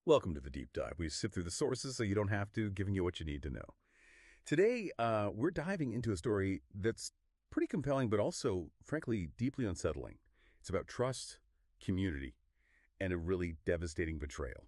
Welcome to the Deep Dive. We sift through the sources so you don't have to, giving you what you need to know. Today, we're diving into a story that's pretty compelling, but also, frankly, deeply unsettling. It's about trust, community, and a really devastating betrayal.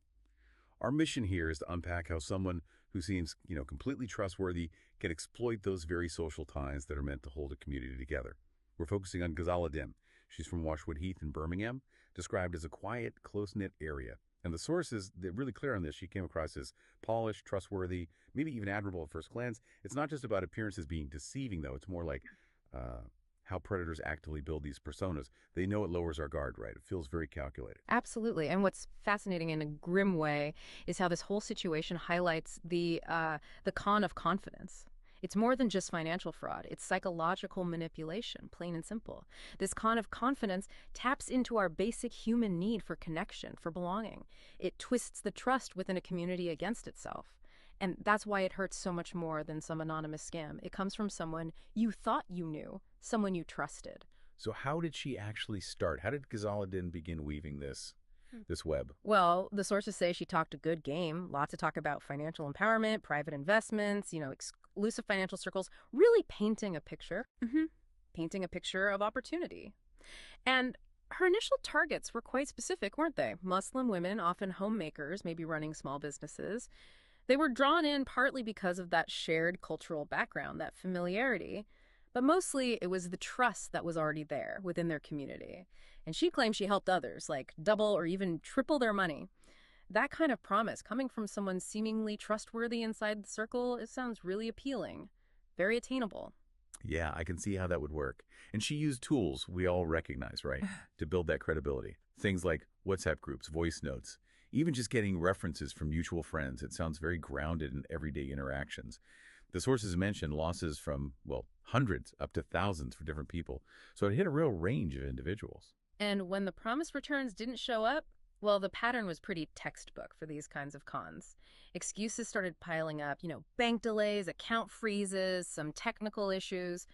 Our mission here is to unpack how someone who seems, completely trustworthy can exploit those very social ties that are meant to hold a community together. We're focusing on Ghazala Din. She's from Washwood Heath in Birmingham, described as a quiet, close-knit area. And the sources, they're really clear on this. She came across as polished, trustworthy, maybe even admirable at first glance. It's not just about appearances being deceiving, though. It's more like how predators actively build these personas. They know it lowers our guard, right? It feels very calculated. Absolutely. And what's fascinating in a grim way is how this whole situation highlights the con of confidence. It's more than just financial fraud. It's psychological manipulation, plain and simple. This con of confidence taps into our basic human need for connection, for belonging. It twists the trust within a community against itself. And that's why it hurts so much more than some anonymous scam. It comes from someone you thought you knew, someone you trusted. So how did she actually start? How did Ghazala Din begin weaving this web? Well, the sources say she talked a good game, lots of talk about financial empowerment, private investments, exclusive financial circles, really painting a picture, painting a picture of opportunity. And her initial targets were quite specific, weren't they? Muslim women, often homemakers, maybe running small businesses. They were drawn in partly because of that shared cultural background, that familiarity, but mostly it was the trust that was already there within their community. And she claimed she helped others, like double or even triple their money. That kind of promise coming from someone seemingly trustworthy inside the circle, it sounds really appealing, very attainable. Yeah, I can see how that would work. And she used tools we all recognize, right, to build that credibility. Things like WhatsApp groups, voice notes, even just getting references from mutual friends. It sounds very grounded in everyday interactions. The sources mentioned losses from, well, hundreds up to thousands for different people. So it hit a real range of individuals. And when the promised returns didn't show up, well, the pattern was pretty textbook for these kinds of cons. Excuses started piling up, bank delays, account freezes, some technical issues.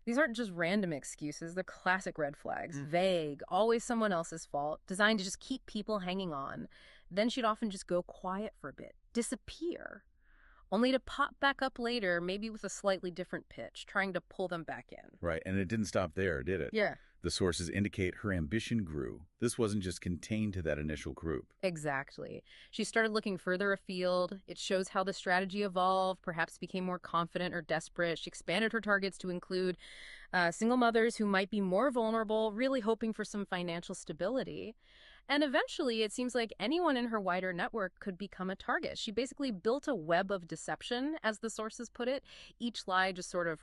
These aren't just random excuses, they're classic red flags. Vague, always someone else's fault, designed to just keep people hanging on. Then she'd often just go quiet for a bit, disappear, only to pop back up later, maybe with a slightly different pitch, trying to pull them back in. Right, and it didn't stop there, did it? Yeah. The sources indicate her ambition grew. This wasn't just contained to that initial group. Exactly. She started looking further afield. It shows how the strategy evolved, perhaps became more confident or desperate. She expanded her targets to include single mothers who might be more vulnerable, really hoping for some financial stability. And eventually, it seems like anyone in her wider network could become a target. She basically built a web of deception, as the sources put it. Each lie just sort of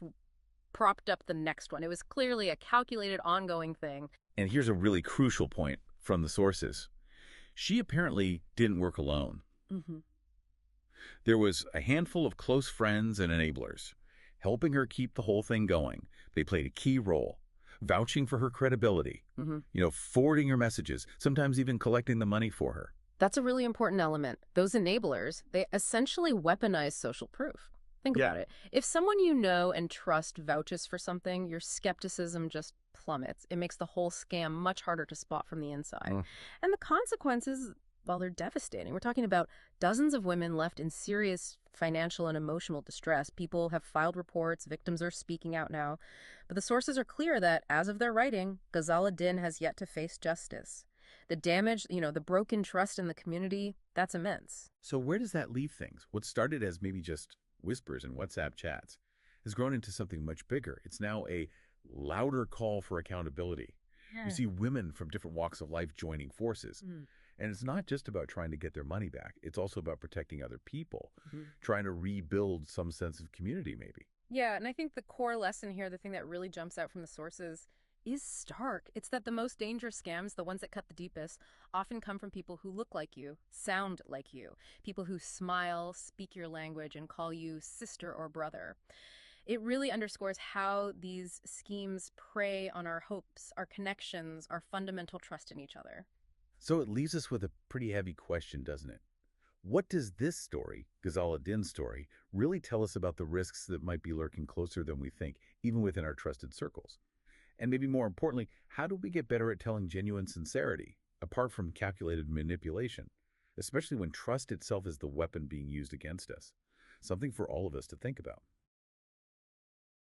propped up the next one. It was clearly a calculated, ongoing thing. And here's a really crucial point from the sources. She apparently didn't work alone. Mm-hmm. There was a handful of close friends and enablers, helping her keep the whole thing going. They played a key role, vouching for her credibility, forwarding her messages, sometimes even collecting the money for her. That's a really important element. Those enablers, they essentially weaponize social proof. Think about it. If someone you know and trust vouches for something, your skepticism just plummets. It makes the whole scam much harder to spot from the inside. And the consequences, well, they're devastating. We're talking about dozens of women left in serious financial and emotional distress. People have filed reports. Victims are speaking out now. But the sources are clear that, as of their writing, Ghazala Din has yet to face justice. The damage, the broken trust in the community, that's immense. So where does that leave things? What started as maybe just whispers and WhatsApp chats has grown into something much bigger. It's now a louder call for accountability. Yeah. You see women from different walks of life joining forces. And it's not just about trying to get their money back. It's also about protecting other people, trying to rebuild some sense of community maybe. Yeah, and I think the core lesson here, the thing that really jumps out from the sources, is stark. It's that the most dangerous scams, the ones that cut the deepest, often come from people who look like you, sound like you, people who smile, speak your language, and call you sister or brother. It really underscores how these schemes prey on our hopes, our connections, our fundamental trust in each other. So it leaves us with a pretty heavy question, doesn't it? What does this story, Ghazala Din's story, really tell us about the risks that might be lurking closer than we think, even within our trusted circles? And maybe more importantly, how do we get better at telling genuine sincerity, apart from calculated manipulation? especially when trust itself is the weapon being used against us. Something for all of us to think about.